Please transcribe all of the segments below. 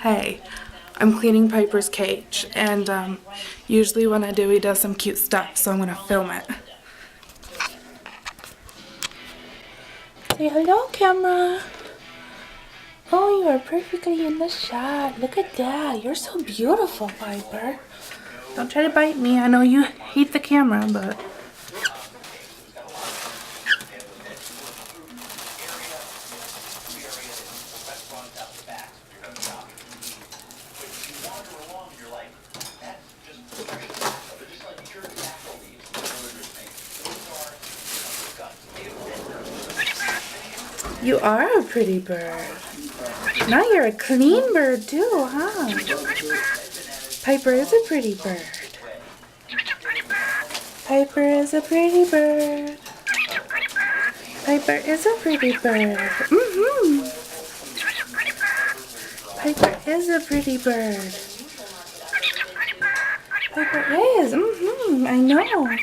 Hey, I'm cleaning Piper's cage, and usually when I do, he does some cute stuff, so I'm going to film it. Say hello, camera. Oh, you are perfectly in the shot. Look at that. You're so beautiful, Piper. Don't try to bite me. I know you hate the camera, but... You are a pretty bird. Now you're a clean bird too, huh? Piper is a pretty bird. Piper is a pretty bird. Piper is a pretty bird. Piper is a pretty bird. Piper is. I know.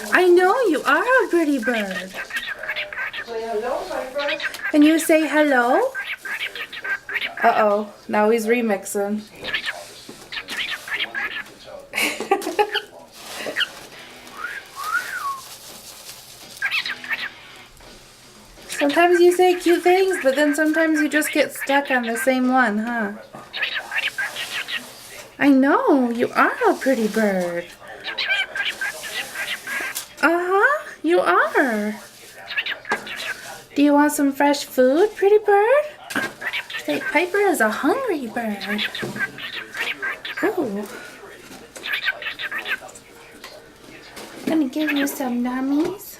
I know you are a pretty bird. Can you say hello? Uh-oh, now he's remixing. Sometimes you say cute things, but then sometimes you just get stuck on the same one, huh? I know, you are a pretty bird. Uh-huh, you are. Do you want some fresh food, pretty bird? Say, Piper is a hungry bird. Ooh. I'm gonna give you some nummies.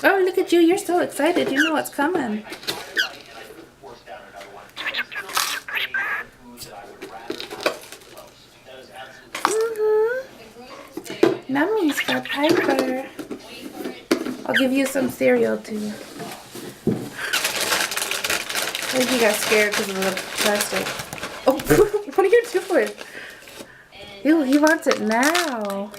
Oh, look at you, you're so excited. You know what's coming. Nummies for Piper. I'll give you some cereal too. I think he got scared because of the plastic. Oh, what are you doing? Ew, he wants it now.